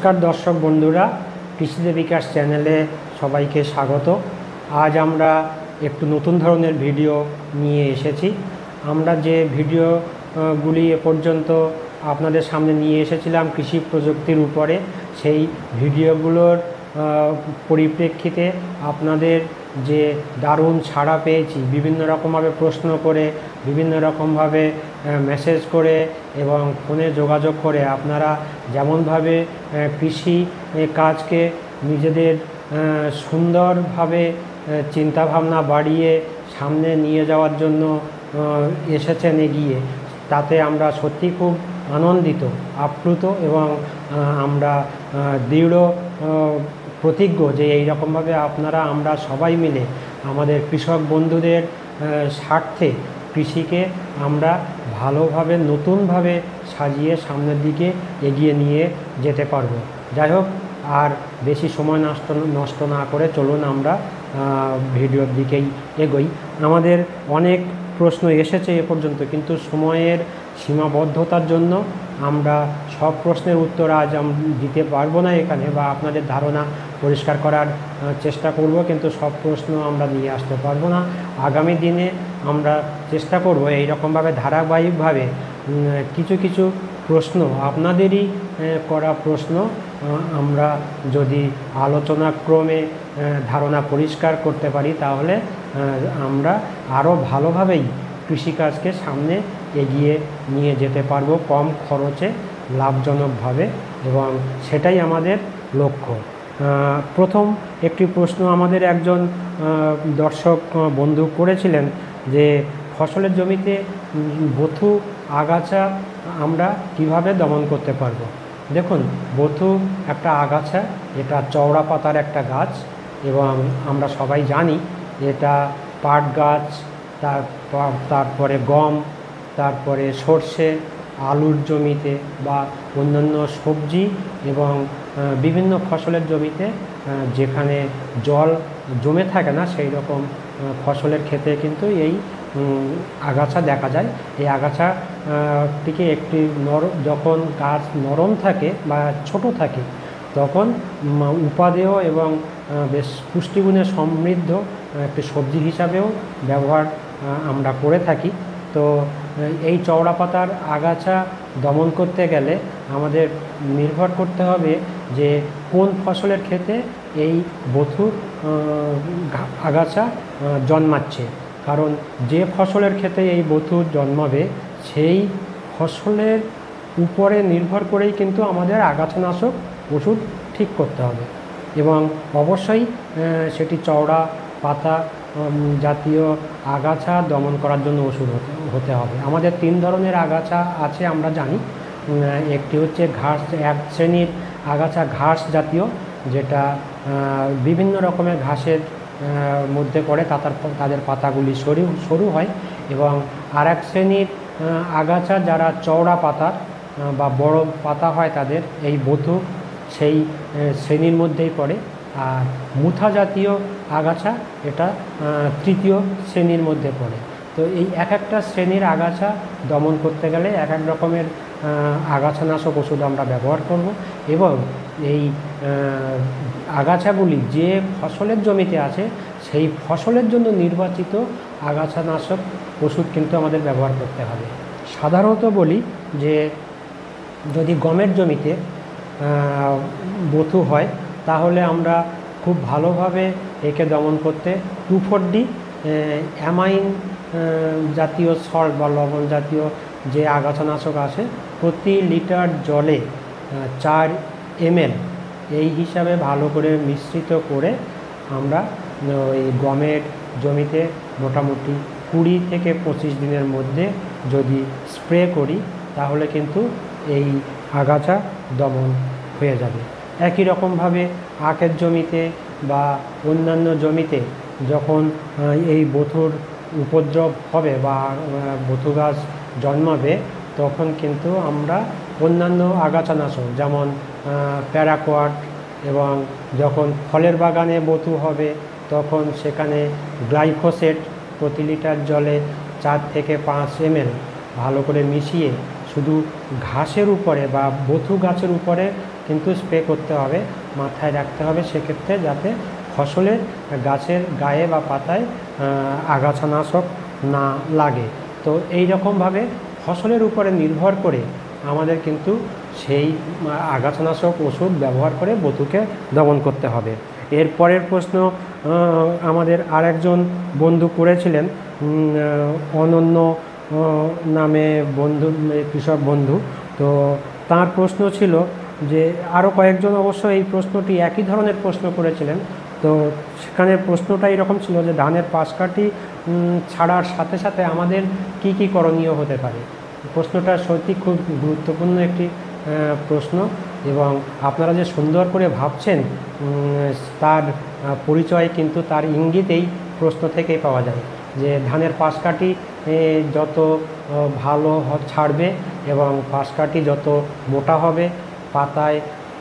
নমস্কার দর্শক বন্ধুরা, কৃষিতে বিকাশ চ্যানেলে সবাইকে স্বাগত। আজ আমরা একটু নতুন ধরনের ভিডিও নিয়ে এসেছি। আমরা যে ভিডিওগুলি এ পর্যন্ত আপনাদের সামনে নিয়ে এসেছিলাম কৃষি প্রযুক্তির উপরে, সেই ভিডিওগুলোর পরিপ্রেক্ষিতে আপনাদের যে দারুণ সাড়া পেয়েছি, বিভিন্ন রকমভাবে প্রশ্ন করে, বিভিন্ন রকমভাবে মেসেজ করে এবং ফোনে যোগাযোগ করে আপনারা যেমনভাবে কৃষি কাজকে নিজেদের সুন্দরভাবে চিন্তাভাবনা বাড়িয়ে সামনে নিয়ে যাওয়ার জন্য এসেছেন এগিয়ে, তাতে আমরা সত্যি খুব আনন্দিত, আপ্লুত এবং আমরা দৃঢ় প্রতিজ্ঞ যে এই রকমভাবে আপনারা আমরা সবাই মিলে আমাদের কৃষক বন্ধুদের স্বার্থে কৃষিকে আমরা ভালোভাবে নতুনভাবে সাজিয়ে সামনের দিকে এগিয়ে নিয়ে যেতে পারবো। যাই হোক, আর বেশি সময় নষ্ট না করে চলুন আমরা ভিডিওর দিকেই এগোই। আমাদের অনেক প্রশ্ন এসেছে এ পর্যন্ত, কিন্তু সময়ের সীমাবদ্ধতার জন্য আমরা সব প্রশ্নের উত্তর আজ দিতে পারবো না এখানে, বা আপনাদের ধারণা পরিষ্কার করার চেষ্টা করব, কিন্তু সব প্রশ্ন আমরা নিয়ে আসতে পারবো না। আগামী দিনে আমরা চেষ্টা করব এই রকমভাবে ধারাবাহিকভাবে কিছু কিছু প্রশ্ন, আপনাদেরই করা প্রশ্ন, আমরা যদি আলোচনাক্রমে ধারণা পরিষ্কার করতে পারি তাহলে আমরা আরও ভালোভাবেই কৃষিকাজকে সামনে এগিয়ে নিয়ে যেতে পারবো কম খরচে, লাভজনকভাবে, এবং সেটাই আমাদের লক্ষ্য। প্রথম একটি প্রশ্ন আমাদের একজন দর্শক বন্ধু করেছিলেন যে ফসলের জমিতে বথু আগাছা আমরা কিভাবে দমন করতে পারবো। দেখুন, বথু একটা আগাছা, এটা চওড়া পাতার একটা গাছ, এবং আমরা সবাই জানি এটা পাট গাছ, তারপরে গম, তারপরে সর্ষে, আলুর জমিতে বা অন্যান্য সবজি এবং বিভিন্ন ফসলের জমিতে যেখানে জল জমে থাকে না সেই রকম ফসলের ক্ষেতে কিন্তু এই আগাছা দেখা যায়। এই আগাছাটিকে একটি যখন গাছ নরম থাকে বা ছোট থাকে তখন উপাদেয় এবং বেশ পুষ্টিগুণে সমৃদ্ধ একটি সবজি হিসাবেও ব্যবহার আমরা করে থাকি। তো এই চওড়া পাতার আগাছা দমন করতে গেলে আমাদের নির্ভর করতে হবে যে কোন ফসলের ক্ষেতে এই বথু আগাছা জন্মাচ্ছে, কারণ যে ফসলের ক্ষেতে এই বথু জন্মাবে সেই ফসলের উপরে নির্ভর করেই কিন্তু আমাদের আগাছানাশক ওষুধ ঠিক করতে হবে, এবং অবশ্যই সেটি চওড়া পাতা জাতীয় আগাছা দমন করার জন্য ওষুধ হতে হবে। আমাদের 3 ধরনের আগাছা আছে আমরা জানি। একটি হচ্ছে ঘাস, এক শ্রেণীর আগাছা ঘাস জাতীয়, যেটা বিভিন্ন রকমের ঘাসের মধ্যে পড়ে, তাদের পাতাগুলি সরু হয়, এবং আর এক শ্রেণীর আগাছা যারা চওড়া পাতার বা বড় পাতা হয় তাদের, এই বথু সেই শ্রেণীর মধ্যেই পড়ে। আর মুথা জাতীয় আগাছা এটা 3য় শ্রেণীর মধ্যে পড়ে। তো এই এক একটা শ্রেণীর আগাছা দমন করতে গেলে এক এক রকমের আগাছানাশক ওষুধ আমরা ব্যবহার করব, এবং এই আগাছাগুলি যে ফসলের জমিতে আছে সেই ফসলের জন্য নির্বাচিত আগাছানাশক ওষুধ কিন্তু আমাদের ব্যবহার করতে হবে। সাধারণত বলি যে যদি গমের জমিতে বথু হয় তাহলে আমরা খুব ভালোভাবে একে দমন করতে 2,4-D অ্যামাইন জাতীয় সল্ট বা লবণ জাতীয় যে আগাছানাশক আছে প্রতি লিটার জলে 4 ml এই হিসাবে ভালো করে মিশ্রিত করে আমরা ওই গমের জমিতে মোটামুটি 20 থেকে 25 দিনের মধ্যে যদি স্প্রে করি তাহলে কিন্তু এই আগাছা দমন হয়ে যাবে। একই রকমভাবে আখের জমিতে বা অন্যান্য জমিতে যখন এই বথুর উপদ্রব হবে বা বথু গাছ জন্মাবে তখন কিন্তু আমরা অন্যান্য আগাছানাশক যেমন প্যারাকোয়াট, এবং যখন ফলের বাগানে বথু হবে তখন সেখানে গ্লাইফোসেট প্রতি লিটার জলে 4 থেকে 5 ml ভালো করে মিশিয়ে শুধু ঘাসের উপরে বা বথু গাছের উপরে কিন্তু স্প্রে করতে হবে, মাথায় রাখতে হবে সেক্ষেত্রে, যাতে ফসলের গাছের গায়ে বা পাতায় আগাছানাশক না লাগে। তো এই রকমভাবে ফসলের উপরে নির্ভর করে আমাদের কিন্তু সেই আগাছানাশক ওষুধ ব্যবহার করে বতুকে দমন করতে হবে। এর পরের প্রশ্ন আমাদের আরেকজন বন্ধু করেছিলেন, অনন্য নামে বন্ধু, কৃষক বন্ধু। তো তার প্রশ্ন ছিল যে আরও কয়েকজন অবশ্য এই প্রশ্নটি একই ধরনের প্রশ্ন করেছিলেন। তো সেখানে প্রশ্নটা এরকম ছিল যে ধানের পাশকাঠি ছাড়ার সাথে সাথে আমাদের কি কি করণীয় হতে পারে। প্রশ্নটা সত্যি খুব গুরুত্বপূর্ণ একটি প্রশ্ন, এবং আপনারা যে সুন্দর করে ভাবছেন তার পরিচয় কিন্তু তার ইঙ্গিতেই প্রশ্ন থেকেই পাওয়া যায়। যে ধানের পাশকাঠি যত ভালো ছাড়বে এবং পাশকাঠি যত মোটা হবে,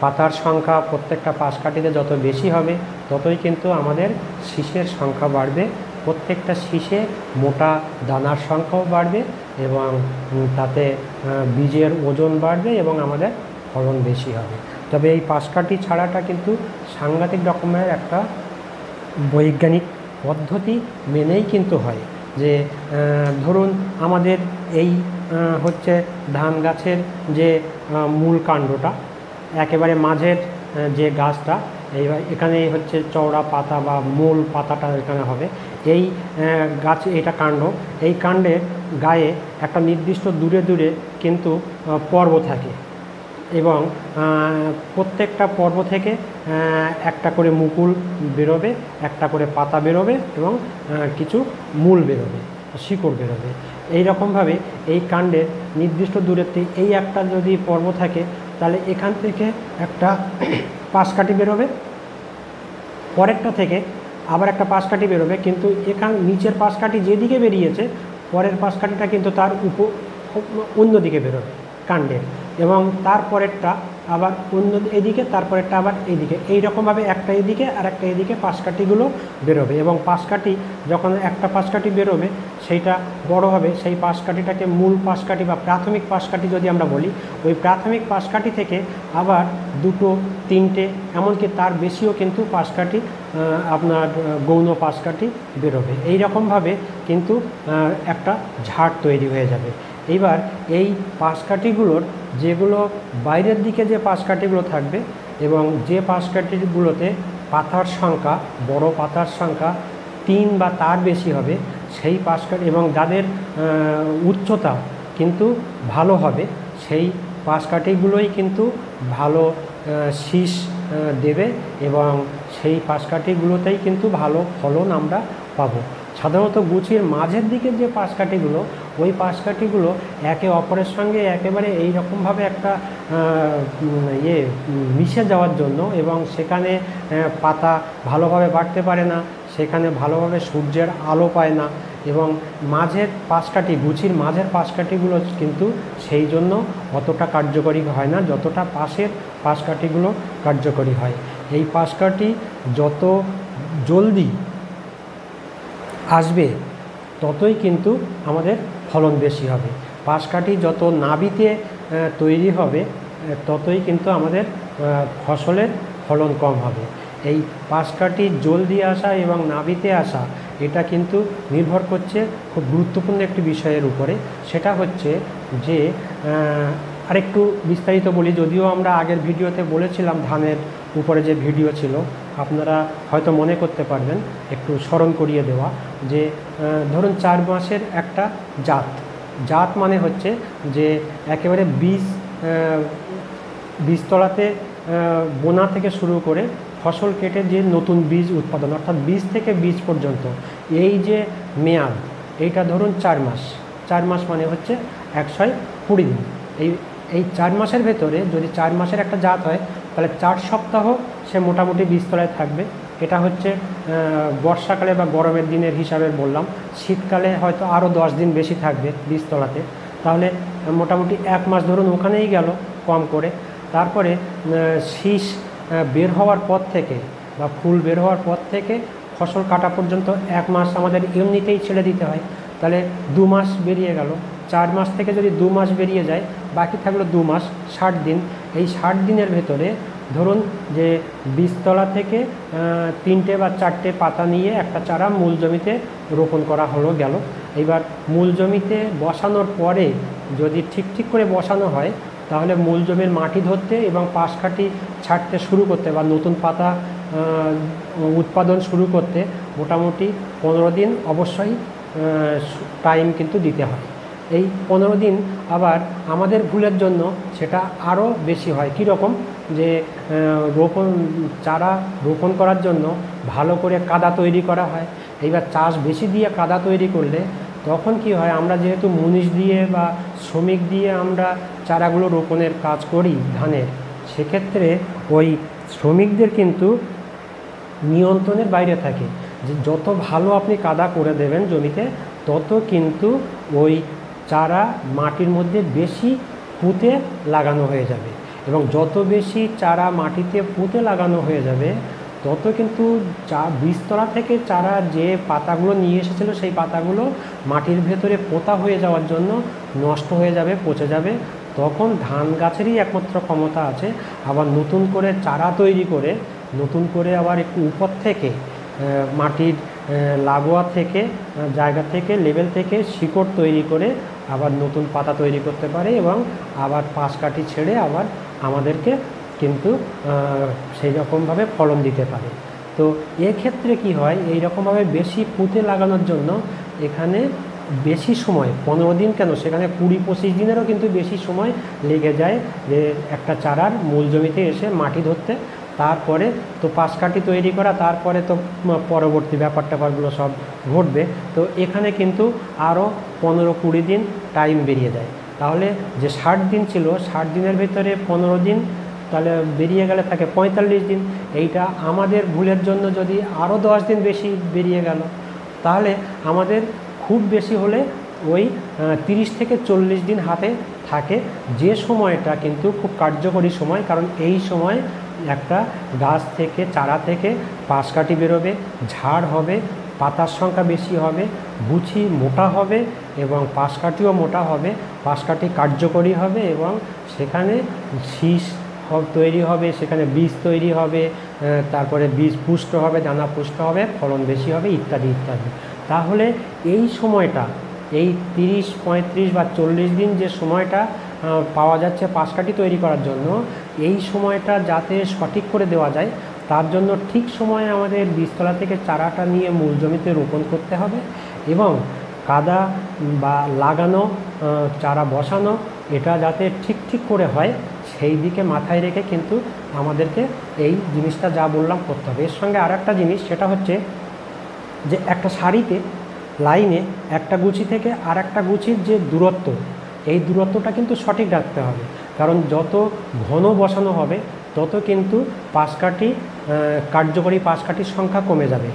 পাতার সংখ্যা প্রত্যেকটা পাশকাঠিতে যত বেশি হবে, ততই কিন্তু আমাদের শীষের সংখ্যা বাড়বে, প্রত্যেকটা শীষে মোটা দানার সংখ্যাও বাড়বে এবং তাতে বীজের ওজন বাড়বে এবং আমাদের ফলন বেশি হবে। তবে এই পাশকাঠি ছাড়াটা কিন্তু সাংঘাতিক রকমের একটা বৈজ্ঞানিক পদ্ধতি মেনেই কিন্তু হয়। যে ধরুন আমাদের এই হচ্ছে ধান গাছের যে মূল কাণ্ডটা, একেবারে মাঝের যে গাছটা, এখানে হচ্ছে চওড়া পাতা বা মূল পাতাটা এখানে হবে। এই গাছ, এটা কাণ্ড, এই কাণ্ডের গায়ে একটা নির্দিষ্ট দূরে দূরে কিন্তু পর্ব থাকে এবং প্রত্যেকটা পর্ব থেকে একটা করে মুকুল বেরোবে, একটা করে পাতা বেরোবে এবং কিছু মূল বেরোবে, শিকড় বেরোবে। এই রকমভাবে এই কাণ্ডের নির্দিষ্ট দূরত্বে এই একটা যদি পর্ব থাকে, তাহলে এখান থেকে একটা পাশকাঠি বেরোবে, পরেরটা থেকে আবার একটা পাশকাঠি বেরোবে, কিন্তু নিচের পাশকাঠি যেদিকে বেরিয়েছে পরের পাশকাঠিটা কিন্তু তার অন্যদিকে বেরোবে কাণ্ডের, এবং তারপরেরটা আবার অন্য এদিকে, তারপরেরটা আবার এইদিকে। এইরকমভাবে একটা এদিকে আর একটা এদিকে পাশকাঠিগুলো বেরোবে, এবং পাশকাঠি যখন একটা পাশকাঠি বেরোবে সেইটা বড় হবে, সেই পাশকাঠিটাকে মূল পাশকাঠি বা প্রাথমিক পাশকাঠি যদি আমরা বলি, ওই প্রাথমিক পাশকাঠি থেকে আবার দুটো, তিনটে, এমনকি তার বেশিও কিন্তু পাশকাঠি আপনার গৌণ পাশকাঠি বেরোবে। এই রকমভাবে কিন্তু একটা ঝাড় তৈরি হয়ে যাবে। এইবার এই পাশকাঠিগুলোর যেগুলো বাইরের দিকে যে পাশকাঠিগুলো থাকবে এবং যে পাশকাঠিগুলোতে পাতার সংখ্যা, বড় পাতার সংখ্যা 3 বা তার বেশি হবে, সেই পাশকাঠি এবং যাদের উচ্চতা কিন্তু ভালো হবে, সেই পাশকাঠিগুলোই কিন্তু ভালো শীষ দেবে এবং সেই পাশকাঠিগুলোতেই কিন্তু ভালো ফলন আমরা পাবো। সাধারণত গুছির মাঝের দিকে যে পাশকাঠিগুলো, ওই পাশকাঠিগুলো একে অপরের সঙ্গে একেবারে এই রকমভাবে একটা মিশে যাওয়ার জন্য, এবং সেখানে পাতা ভালোভাবে বাড়তে পারে না, সেখানে ভালোভাবে সূর্যের আলো পায় না, এবং মাঝের পাশকাঠি, গুছির মাঝের পাশকাঠিগুলো কিন্তু সেই জন্য অতটা কার্যকরী হয় না যতটা পাশের পাশকাঠিগুলো কার্যকরী হয়। এই পাশকাঠি যত জলদি আসবে ততই কিন্তু আমাদের ফলন বেশি হবে। পাশকাঠি যত নাভিতে তৈরি হবে ততই কিন্তু আমাদের ফসলের ফলন কম হবে। এই পাশকাঠি জলদি আসা এবং নাভিতে আসা, এটা কিন্তু নির্ভর করছে খুব গুরুত্বপূর্ণ একটি বিষয়ের উপরে। সেটা হচ্ছে যে আরেকটু বিস্তারিত বলি, যদিও আমরা আগের ভিডিওতে বলেছিলাম, ধানের উপরে যে ভিডিও ছিল আপনারা হয়তো মনে করতে পারবেন, একটু স্মরণ করিয়ে দেওয়া, যে ধরুন 4 মাসের একটা জাত মানে হচ্ছে যে একেবারে বীজতলাতে বোনা থেকে শুরু করে ফসল কেটে যে নতুন বীজ উৎপাদন, অর্থাৎ বীজ থেকে বীজ পর্যন্ত এই যে মেয়াদ, এইটা ধরুন 4 মাস। 4 মাস মানে হচ্ছে 120 দিন। এই 4 মাসের ভেতরে যদি 4 মাসের একটা জাত হয়, তাহলে 4 সপ্তাহ সে মোটামুটি বীজতলায় থাকবে। এটা হচ্ছে বর্ষাকালে বা গরমের দিনের হিসাবে বললাম। শীতকালে হয়তো আরও 10 দিন বেশি থাকবে বীজতলাতে, তাহলে মোটামুটি 1 মাস ধরুন ওখানেই গেল কম করে। তারপরে শীষ বের হওয়ার পর থেকে বা ফুল বের হওয়ার পর থেকে ফসল কাটা পর্যন্ত 1 মাস আমাদের এমনিতেই ছেড়ে দিতে হয়, তাহলে 2 মাস বেরিয়ে গেল। 4 মাস থেকে যদি 2 মাস বেরিয়ে যায়, বাকি থাকলো 2 মাস 60 দিন। এই 60 দিনের ভেতরে ধরুন যে বীজতলা থেকে 3টে বা 4টে পাতা নিয়ে একটা চারা মূল জমিতে রোপণ করা হলো গেল। এবার মূল জমিতে বসানোর পরে যদি ঠিক করে বসানো হয় তাহলে মূল জমির মাটি ধরতে এবং পাশকাঠি ছাড়তে শুরু করতে বা নতুন পাতা উৎপাদন শুরু করতে মোটামুটি 15 দিন অবশ্যই টাইম কিন্তু দিতে হয়। এই 15 দিন আবার আমাদের ভুলের জন্য সেটা আরও বেশি হয়। কীরকম, যে চারা রোপণ করার জন্য ভালো করে কাদা তৈরি করা হয়। এইবার চাষ বেশি দিয়ে কাদা তৈরি করলে তখন কি হয়, আমরা যেহেতু মুনিশ দিয়ে বা শ্রমিক দিয়ে আমরা চারাগুলো রোপণের কাজ করি ধানের, সেক্ষেত্রে ওই শ্রমিকদের কিন্তু নিয়ন্ত্রণের বাইরে থাকে। যে যত ভালো আপনি কাদা করে দেবেন জমিতে, তত কিন্তু ওই চারা মাটির মধ্যে বেশি পুঁতে লাগানো হয়ে যাবে, এবং যত বেশি চারা মাটিতে পুঁতে লাগানো হয়ে যাবে তত কিন্তু বীজতলা থেকে চারা যে পাতাগুলো নিয়ে এসেছিল সেই পাতাগুলো মাটির ভেতরে পোঁতা হয়ে যাওয়ার জন্য নষ্ট হয়ে যাবে, পচে যাবে। তখন ধান গাছেরই একমাত্র ক্ষমতা আছে আবার নতুন করে চারা তৈরি করে, নতুন করে আবার একটু উপর থেকে মাটির লাগোয়া থেকে জায়গা থেকে লেভেল থেকে শিকড় তৈরি করে আবার নতুন পাতা তৈরি করতে পারে, এবং আবার পাশকাঠি ছেড়ে আবার আমাদেরকে কিন্তু সেই রকমভাবে ফলন দিতে পারে। তো এক্ষেত্রে কি হয়, এই রকমভাবে বেশি পুঁতে লাগানোর জন্য এখানে বেশি সময়, 15 দিন কেন, সেখানে 20-25 দিনেরও কিন্তু বেশি সময় লেগে যায় যে একটা চারার মূল জমিতে এসে মাটি ধরতে। তারপরে তো পাশকাঠি তৈরি করা, তারপরে তো পরবর্তী ব্যাপারগুলো সব ঘটবে। তো এখানে কিন্তু আরও 15-20 দিন টাইম বেরিয়ে যায়। তাহলে যে 60 দিন ছিল, 60 দিনের ভিতরে 15 দিন তাহলে বেরিয়ে গেলে থাকে 45 দিন। এইটা আমাদের ভুলের জন্য যদি আরও 10 দিন বেশি বেরিয়ে গেল, তাহলে আমাদের খুব বেশি হলে ওই 30 থেকে 40 দিন হাতে থাকে, যে সময়টা কিন্তু খুব কার্যকরী সময়। কারণ এই সময় একটা গাছ থেকে, চারা থেকে পাশকাঠি বেরোবে, ঝাড় হবে, পাতার সংখ্যা বেশি হবে, গুছি মোটা হবে এবং পাশকাঠিও মোটা হবে, পাশকাঠি কার্যকরী হবে এবং সেখানে শীষ তৈরি হবে, সেখানে বীজ তৈরি হবে, তারপরে বীজ পুষ্ট হবে, দানা পুষ্ট হবে, ফলন বেশি হবে, ইত্যাদি ইত্যাদি। তাহলে এই সময়টা, এই 30, 35 বা 40 দিন যে সময়টা পাওয়া যাচ্ছে পাশকাঠি তৈরি করার জন্য, এই সময়টা যাতে সঠিক করে দেওয়া যায় তার জন্য ঠিক সময়ে আমাদের বীজতলা থেকে চারাটা নিয়ে মূল জমিতে রোপণ করতে হবে, এবং কাদা বা লাগানো, চারা বসানো, এটা যাতে ঠিক করে হয় সেই দিকে মাথায় রেখে কিন্তু আমাদেরকে এই জিনিসটা যা বললাম করতে হবে। এর সঙ্গে আর একটা জিনিস, সেটা হচ্ছে যে একটা সারিতে, লাইনে একটা গুছি থেকে আর একটা গুছির যে দূরত্ব, এই দূরত্বটা কিন্তু সঠিক রাখতে হবে। কারণ যত ঘন বসানো হবে তত কিন্তু পাশকাঠি, কার্যকরী পাশকাঠির সংখ্যা কমে যাবে,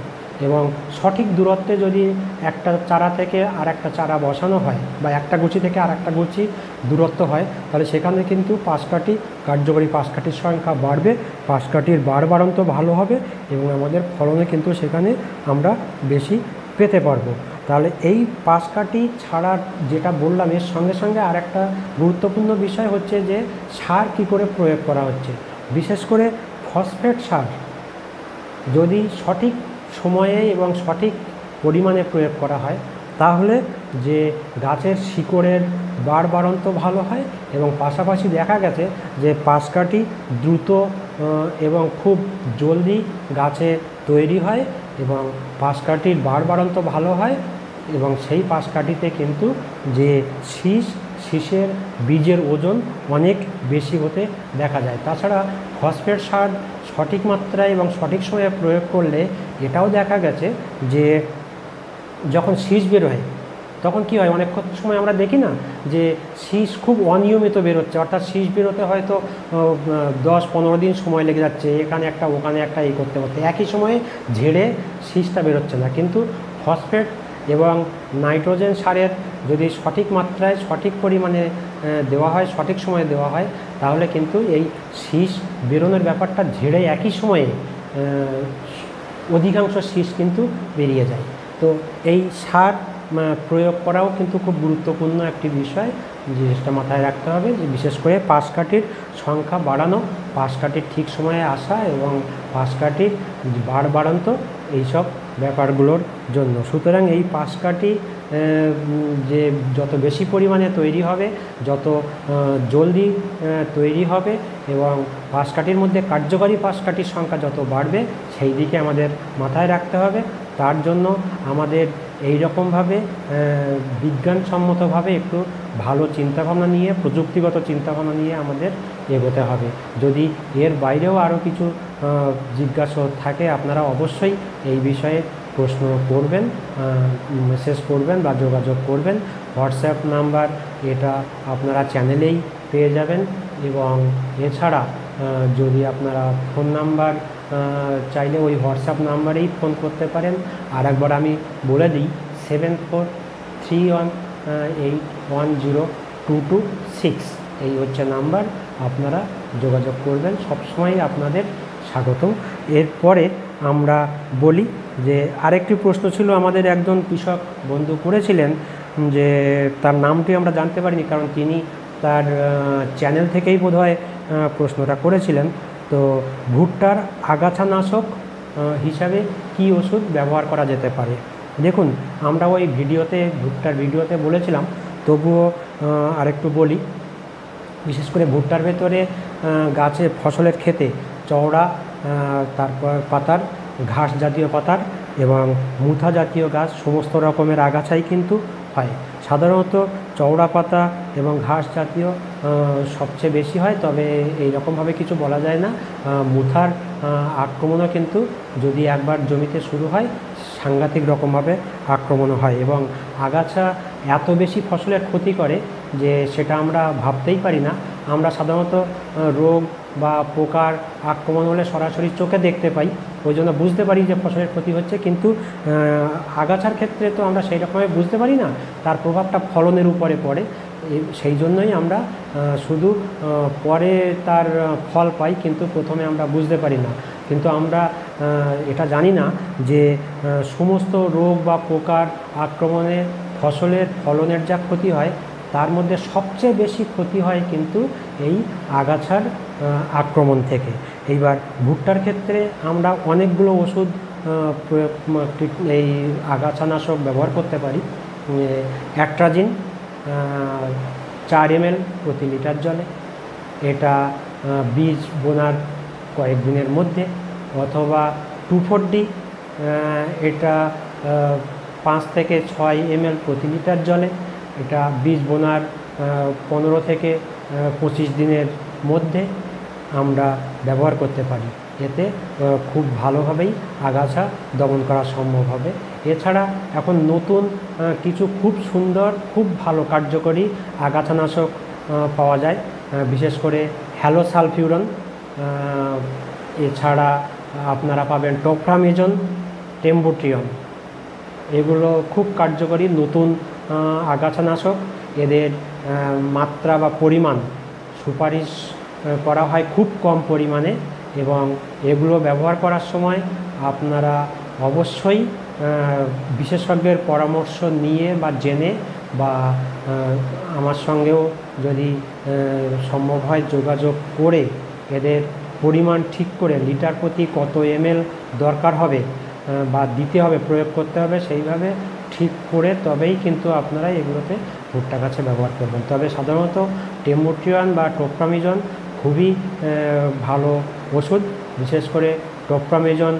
এবং সঠিক দূরত্বে যদি একটা চারা থেকে আর একটা চারা বসানো হয় বা একটা গুছি থেকে আর একটা গুছি দূরত্ব হয়, তাহলে সেখানে কিন্তু পাশকাঠি, কার্যকরী পাশকাঠির সংখ্যা বাড়বে, পাশকাঠির বাড়ন্ত ভালো হবে এবং আমাদের ফলনে কিন্তু সেখানে আমরা বেশি পেতে পারবো। তাহলে এই পাশকাঠি ছাড়ার যেটা বললাম, এর সঙ্গে সঙ্গে আর একটা গুরুত্বপূর্ণ বিষয় হচ্ছে যে সার কী করে প্রয়োগ করা হচ্ছে। বিশেষ করে ফসফেট সার যদি সঠিক সময়ে এবং সঠিক পরিমাণে প্রয়োগ করা হয়, তাহলে যে গাছের শিকড়ের বাড়ন্ত ভালো হয়, এবং পাশাপাশি দেখা গেছে যে পাশকাঠি দ্রুত এবং খুব জলদি গাছে তৈরি হয় এবং পাশকাঠির বাড়ন্ত ভালো হয়, এবং সেই পাশকাঠিতে কিন্তু যে শীষের বীজের ওজন অনেক বেশি হতে দেখা যায়। তাছাড়া ফসফেট সার সঠিক মাত্রায় এবং সঠিক সময়ে প্রয়োগ করলে এটাও দেখা গেছে যে যখন শীষ বেরোয় তখন কি হয়, অনেক সময় আমরা দেখি না যে শীষ খুব অনিয়মিত বেরোচ্ছে, অর্থাৎ শীষ বেরোতে হয়তো 10-15 দিন সময় লেগে যাচ্ছে, এখানে একটা ওখানে একটা এই করতে একই সময়ে ঝেড়ে শীষটা বেরোচ্ছে না। কিন্তু ফসফেট এবং নাইট্রোজেন সারের যদি সঠিক মাত্রায় সঠিক পরিমাণে দেওয়া হয়, সঠিক সময়ে দেওয়া হয়, তাহলে কিন্তু এই শীষ বেরোনোর ব্যাপারটা ঝেড়ে একই সময়ে অধিকাংশ শীষ কিন্তু বেরিয়ে যায়। তো এই সার প্রয়োগ করাও কিন্তু খুব গুরুত্বপূর্ণ একটি বিষয়। জিনিসটা মাথায় রাখতে হবে যে বিশেষ করে পাশকাঠির সংখ্যা বাড়ানো, পাশকাঠির ঠিক সময়ে আসা এবং পাশকাঠির বাড়ন্ত এইসব ব্যাপারগুলোর জন্য। সুতরাং এই পাশকাঠি যে যত বেশি পরিমাণে তৈরি হবে, যত জলদি তৈরি হবে এবং পাশকাঠির মধ্যে কার্যকরী পাশকাঠির সংখ্যা যত বাড়বে, সেই দিকে আমাদের মাথায় রাখতে হবে। তার জন্য আমাদের এই রকমভাবে বিজ্ঞানসম্মতভাবে একটু ভালো চিন্তাভাবনা নিয়ে, প্রযুক্তিগত চিন্তাভাবনা নিয়ে আমাদের এগোতে হবে। যদি এর বাইরেও আরও কিছু জিজ্ঞাসা থাকে, আপনারা অবশ্যই এই বিষয়ে প্রশ্ন করবেন, মেসেজ করবেন বা যোগাযোগ করবেন। হোয়াটসঅ্যাপ নাম্বার এটা আপনারা চ্যানেলেই পেয়ে যাবেন এবং এছাড়া যদি আপনারা ফোন নাম্বার চাইলে ওই হোয়াটসঅ্যাপ নাম্বারেই ফোন করতে পারেন। আর একবার আমি বলে দিই, 7431810226 এই হচ্ছে নাম্বার, আপনারা যোগাযোগ করবেন। সবসময় আপনাদের স্বাগতম। এরপরে আমরা বলি যে আরেকটি প্রশ্ন ছিল, আমাদের একজন কৃষক বন্ধু করেছিলেন, যে তার নামটি আমরা জানতে পারিনি কারণ তিনি তার চ্যানেল থেকেই বোধহয় প্রশ্নটা করেছিলেন। তো ভুট্টার আগাছানাশক হিসাবে কি ওষুধ ব্যবহার করা যেতে পারে? দেখুন, আমরা ওই ভুট্টার ভিডিওতে বলেছিলাম, তবুও আরেকটু বলি। বিশেষ করে ভুট্টার ভেতরে গাছে ফসলের ক্ষেতে চওড়া, তারপর পাতার ঘাস জাতীয় পাতার এবং মুথা জাতীয় গাছ, সমস্ত রকমের আগাছাই কিন্তু হয়। সাধারণত চওড়া পাতা এবং ঘাস জাতীয় সবচেয়ে বেশি হয়, তবে এই রকমভাবে কিছু বলা যায় না। মুথার আক্রমণও কিন্তু যদি একবার জমিতে শুরু হয়, সাংঘাতিক রকমভাবে আক্রমণও হয় এবং আগাছা এত বেশি ফসলের ক্ষতি করে যে সেটা আমরা ভাবতেই পারি না। আমরা সাধারণত রোগ বা পোকার আক্রমণ হলে সরাসরি চোখে দেখতে পাই, ওই জন্য বুঝতে পারি যে ফসলের ক্ষতি হচ্ছে, কিন্তু আগাছার ক্ষেত্রে তো আমরা সেই রকমভাবে বুঝতে পারি না, তার প্রভাবটা ফলনের উপরে পড়ে। সেই জন্যই আমরা শুধু পরে তার ফল পাই, কিন্তু প্রথমে আমরা বুঝতে পারি না। কিন্তু আমরা এটা জানি না যে সমস্ত রোগ বা পোকার আক্রমণে ফসলের ফলনের যা ক্ষতি হয়, তার মধ্যে সবচেয়ে বেশি ক্ষতি হয় কিন্তু এই আগাছার আক্রমণ থেকে। এইবার ভুট্টার ক্ষেত্রে আমরা অনেকগুলো ওষুধ এই আগাছানাশক ব্যবহার করতে পারি। অ্যাট্রাজিন 4 ml প্রতি লিটার জলে, এটা বীজ বোনার কয়েকদিনের মধ্যে, অথবা 2,4-D, এটা 5 থেকে 6 ml প্রতি লিটার জলে, এটা বীজ বোনার 15 থেকে 25 দিনের মধ্যে আমরা ব্যবহার করতে পারি। এতে খুব ভালোভাবেই আগাছা দমন করা সম্ভব হবে। এছাড়া এখন নতুন কিছু খুব সুন্দর, খুব ভালো কার্যকরী আগাছানাশক পাওয়া যায়, বিশেষ করে হ্যালোসালফিউরন। এছাড়া আপনারা পাবেন টোফ্রামেজন, টেম্বুট্রিয়ন। এগুলো খুব কার্যকরী নতুন আগাছানাশক। এদের মাত্রা বা পরিমাণ সুপারিশ করা হয় খুব কম পরিমাণে, এবং এগুলো ব্যবহার করার সময় আপনারা অবশ্যই বিশেষজ্ঞের পরামর্শ নিয়ে বা জেনে, বা আমার সঙ্গেও যদি সম্ভব হয় যোগাযোগ করে এদের পরিমাণ ঠিক করে, লিটার প্রতি কত ml দরকার হবে বা দিতে হবে, প্রয়োগ করতে হবে, সেইভাবে ঠিক করে তবেই কিন্তু আপনারা এগুলোতে ভুট্টা গাছে ব্যবহার করবেন। তবে সাধারণত টেম্বুট্রিয়ন বা টোফ্রামেজন খুবই ভালো ওষুধ। বিশেষ করে টোফ্রামেজন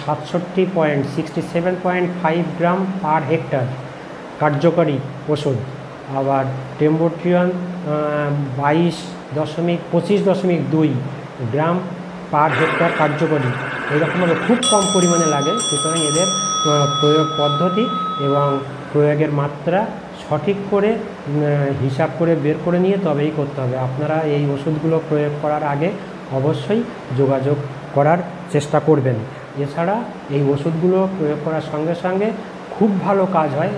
67.5 গ্রাম পার হেক্টর কার্যকরী ওষুধ, আবার টেম্বুট্রিয়ন 25.2 গ্রাম পার হেক্টর কার্যকরী। এইরকমভাবে খুব কম পরিমাণে লাগে। সুতরাং এদের প্রয়োগ পদ্ধতি এবং প্রয়োগের মাত্রা সঠিক করে হিসাব করে বের করে নিয়ে তবেই করতে হবে। আপনারা এই ওষুধগুলো প্রয়োগ করার আগে অবশ্যই যোগাযোগ করার চেষ্টা করবেন। এছাড়া এই ওষুধগুলো প্রয়োগ করার সঙ্গে সঙ্গে খুব ভালো কাজ হয়।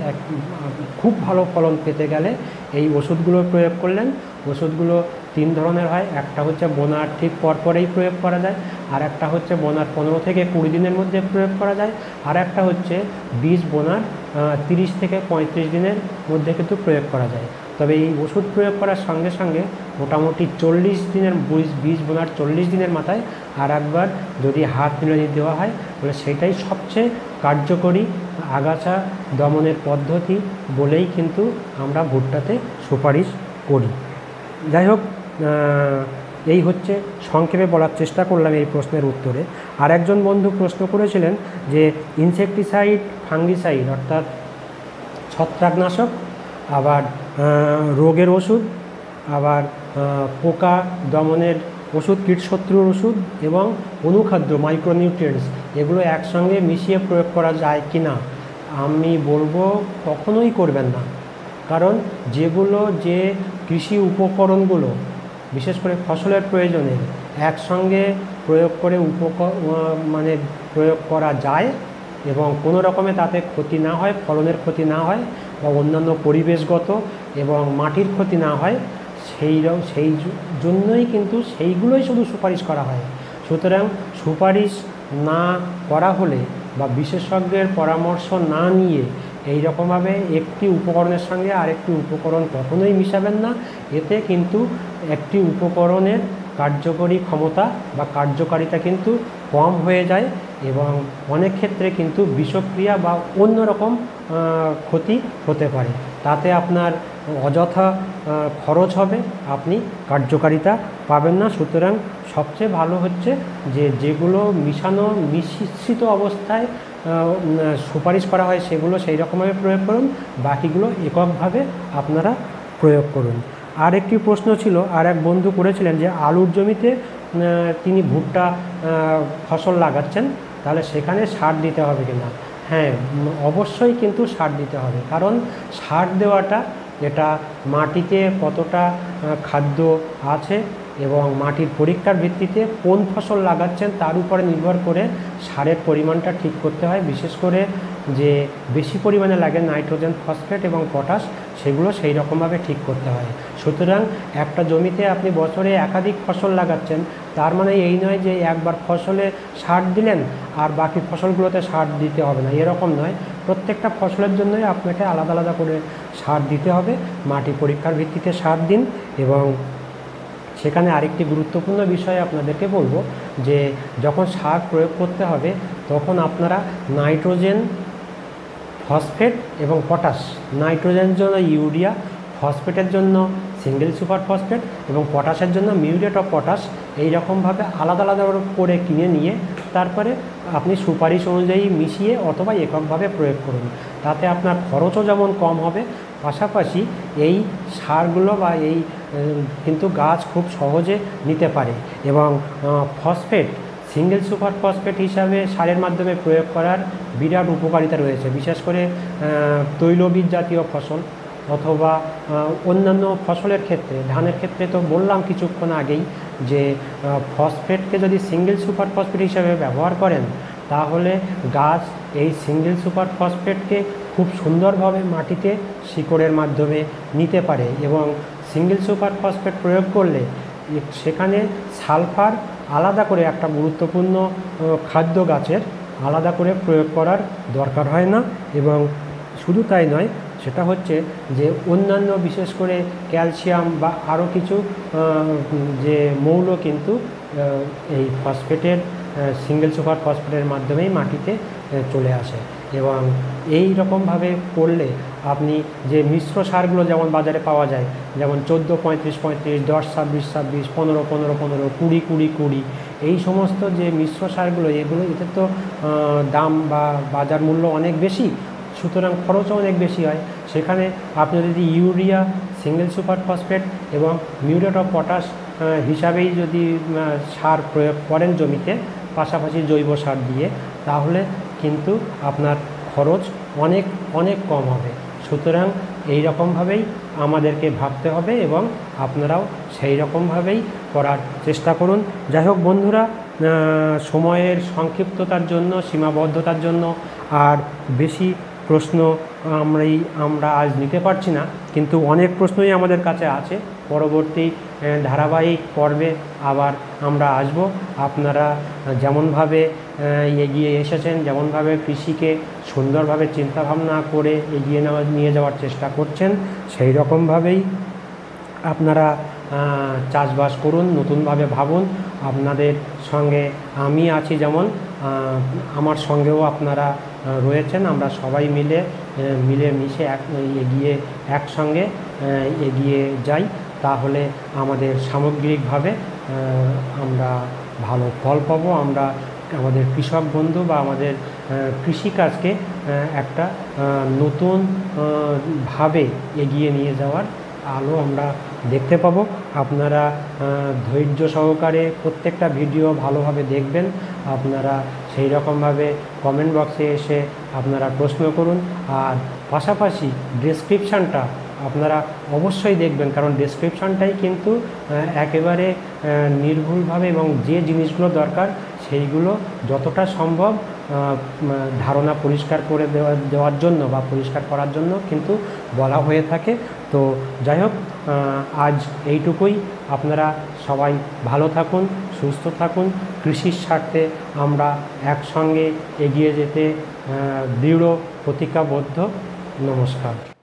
খুব ভালো ফলন পেতে গেলে এই ওষুধগুলো প্রয়োগ করলেন। ওষুধগুলো তিন ধরনের হয়। একটা হচ্ছে বোনার ঠিক পরপরেই প্রয়োগ করা যায়, আর একটা হচ্ছে বোনার 15 থেকে 20 দিনের মধ্যে প্রয়োগ করা যায়, আর একটা হচ্ছে বীজ বোনার 30 থেকে 35 দিনের মধ্যে কিন্তু প্রয়োগ করা যায়। তবে এই ওষুধ প্রয়োগ করার সঙ্গে সঙ্গে মোটামুটি 40 দিনের বীজ বোনার 40 দিনের মাথায় আর একবার যদি হাত নিড়ানি দেওয়া হয় তাহলে সেটাই সবচেয়ে কার্যকরী আগাছা দমনের পদ্ধতি বলেই কিন্তু আমরা ভুট্টাতে সুপারিশ করি। যাই হোক, এই হচ্ছে সংক্ষেপে বলার চেষ্টা করলাম এই প্রশ্নের উত্তরে। আর একজন বন্ধু প্রশ্ন করেছিলেন যে ইনসেকটিসাইড, ফাঙ্গিসাইড অর্থাৎ ছত্রাকনাশক, আবার রোগের ওষুধ, আবার পোকা দমনের ওষুধ, কীটশত্রুর ওষুধ এবং অনুখাদ্য মাইক্রোনিউট্রিয়েন্টস এগুলো একসঙ্গে মিশিয়ে প্রয়োগ করা যায় কি না? আমি বলবো কখনোই করবেন না। কারণ যে কৃষি উপকরণগুলো বিশেষ করে ফসলের প্রয়োজনে একসঙ্গে প্রয়োগ করে প্রয়োগ করা যায় এবং কোনো রকমে তাতে ক্ষতি না হয়, ফলনের ক্ষতি না হয় বা অন্যান্য পরিবেশগত এবং মাটির ক্ষতি না হয়, সেই জন্যই কিন্তু সেইগুলোই শুধু সুপারিশ করা হয়। সুতরাং সুপারিশ না করা হলে বা বিশেষজ্ঞের পরামর্শ না নিয়ে এই রকমভাবে একটি উপকরণের সঙ্গে আরেকটি উপকরণ কখনোই মিশাবেন না। এতে কিন্তু একটি উপকরণের কার্যকরী ক্ষমতা বা কার্যকারিতা কিন্তু কম হয়ে যায় এবং অনেক ক্ষেত্রে কিন্তু বিষক্রিয়া বা অন্যরকম ক্ষতি হতে পারে। তাতে আপনার অযথা খরচ হবে, আপনি কার্যকারিতা পাবেন না। সুতরাং সবচেয়ে ভালো হচ্ছে যেগুলো মিশ্রিত অবস্থায় সুপারিশ করা হয় সেগুলো সেই রকমভাবে প্রয়োগ করুন, বাকিগুলো এককভাবে আপনারা প্রয়োগ করুন। আর একটি প্রশ্ন ছিল, আর এক বন্ধু করেছিলেন যে আলুর জমিতে তিনি ভুট্টা ফসল লাগাচ্ছেন, তাহলে সেখানে সার দিতে হবে কিনা? হ্যাঁ, অবশ্যই কিন্তু সার দিতে হবে। কারণ সার দেওয়াটা এটা মাটিতে কতটা খাদ্য আছে এবং মাটির পরীক্ষার ভিত্তিতে কোন ফসল লাগাচ্ছেন তার উপরে নির্ভর করে সারের পরিমাণটা ঠিক করতে হয়। বিশেষ করে যে বেশি পরিমাণে লাগে নাইট্রোজেন, ফসফেট এবং পটাশ, সেগুলো সেই রকমভাবে ঠিক করতে হয়। সুতরাং একটা জমিতে আপনি বছরে একাধিক ফসল লাগাচ্ছেন, তার মানে এই নয় যে একবার ফসলে সার দিলেন আর বাকি ফসলগুলোতে সার দিতে হবে না, এরকম নয়। প্রত্যেকটা ফসলের জন্যই আপনাকে আলাদা আলাদা করে সার দিতে হবে। মাটি পরীক্ষার ভিত্তিতে সার দিন। এবং সেখানে আরেকটি গুরুত্বপূর্ণ বিষয় আপনাদেরকে বলবো যে যখন সার প্রয়োগ করতে হবে তখন আপনারা নাইট্রোজেন, ফসফেট এবং পটাশ, নাইট্রোজেনের জন্য ইউরিয়া, ফসফেটের জন্য সিঙ্গেল সুপার ফসফেট এবং পটাশের জন্য মিউরেট অফ পটাশ, এই রকমভাবে আলাদা আলাদা করে কিনে নিয়ে তারপরে আপনি সুপারিশ অনুযায়ী মিশিয়ে অথবা এককভাবে প্রয়োগ করুন। তাতে আপনার খরচও যেমন কম হবে, পাশাপাশি এই সারগুলো বা কিন্তু গাছ খুব সহজে নিতে পারে। এবং ফসফেট, সিঙ্গেল সুপার ফসফেট হিসাবে সারের মাধ্যমে প্রয়োগ করার বিরাট উপকারিতা রয়েছে। বিশেষ করে তৈলবীজ জাতীয় ফসল অথবা অন্যান্য ফসলের ক্ষেত্রে, ধানের ক্ষেত্রে তো বললাম কিছুক্ষণ আগেই যে ফসফেটকে যদি সিঙ্গেল সুপার ফসফেট হিসাবে ব্যবহার করেন তাহলে গাছ এই সিঙ্গেল সুপার ফসফেটকে খুব সুন্দরভাবে মাটিতে শিকড়ের মাধ্যমে নিতে পারে। এবং সিঙ্গেল সুপার ফসফেট প্রয়োগ করলে সেখানে সালফার আলাদা করে, একটা গুরুত্বপূর্ণ খাদ্য গাছের, আলাদা করে প্রয়োগ করার দরকার হয় না। এবং শুধু তাই নয়, সেটা হচ্ছে যে অন্যান্য বিশেষ করে ক্যালসিয়াম বা আরও কিছু যে মৌল কিন্তু এই ফসফেটের, সিঙ্গেল সুপার ফসফেটের মাধ্যমেই মাটিতে চলে আসে। এবং এই রকমভাবে করলে আপনি যে মিশ্র সারগুলো যেমন বাজারে পাওয়া যায়, যেমন 14-35-35, 10-26-26, 15-15-15, 20-20-20, এই সমস্ত যে মিশ্র সারগুলো, এতে তো দাম বা বাজার মূল্য অনেক বেশি, সুতরাং খরচও অনেক বেশি হয়। সেখানে আপনি যদি ইউরিয়া, সিঙ্গেল সুপার ফসফেট এবং মিউরেট অফ পটাশ হিসাবেই যদি সার প্রয়োগ করেন জমিতে, পাশাপাশি জৈব সার দিয়ে, তাহলে কিন্তু আপনার খরচ অনেক অনেক কম হবে। সুতরাং এই রকমভাবেই আমাদেরকে ভাবতে হবে এবং আপনারাও সেই রকমভাবেই করার চেষ্টা করুন। যাই হোক বন্ধুরা, সময়ের সংক্ষিপ্ততার জন্য, সীমাবদ্ধতার জন্য আর বেশি প্রশ্ন আমরা আজ নিতে পারছি না, কিন্তু অনেক প্রশ্নই আমাদের কাছে আছে। পরবর্তী ধারাবাহিক পর্বে আবার আমরা আসব। আপনারা যেমনভাবে এগিয়ে এসেছেন, যেমনভাবে কৃষিকে সুন্দরভাবে চিন্তাভাবনা করে এগিয়ে নিয়ে যাওয়ার চেষ্টা করছেন, সেই রকমভাবেই আপনারা চাষবাস করুন, নতুনভাবে ভাবুন। আপনাদের সঙ্গে আমি আছি, যেমন আমার সঙ্গেও আপনারা রয়েছেন। আমরা সবাই মিলেমিশে এগিয়ে একসঙ্গে এগিয়ে যাই, তাহলে আমাদের সামগ্রিকভাবে আমরা ভালো ফল পাবো। আমরা আমাদের কৃষক বন্ধু বা আমাদের কৃষিকাজকে একটা নতুন ভাবে এগিয়ে নিয়ে যাওয়ার আলো আমরা দেখতে পাবো। আপনারা ধৈর্য সহকারে প্রত্যেকটা ভিডিও ভালোভাবে দেখবেন। আপনারা সেই রকমভাবে কমেন্ট বক্সে এসে আপনারা প্রশ্ন করুন। আর পাশাপাশি ডেসক্রিপশানটা আপনারা অবশ্যই দেখবেন, কারণ ডেসক্রিপশানটাই কিন্তু একেবারে নির্ভুলভাবে এবং যে জিনিসগুলো দরকার সেইগুলো যতটা সম্ভব ধারণা পরিষ্কার করে দেওয়ার জন্য বা পরিষ্কার করার জন্য কিন্তু বলা হয়ে থাকে। তো যাই হোক, আজ এইটুকুই। আপনারা সবাই ভালো থাকুন, সুস্থ থাকুন। কৃষির স্বার্থে আমরা একসঙ্গে এগিয়ে যেতে দৃঢ় প্রতিজ্ঞাবদ্ধ। নমস্কার।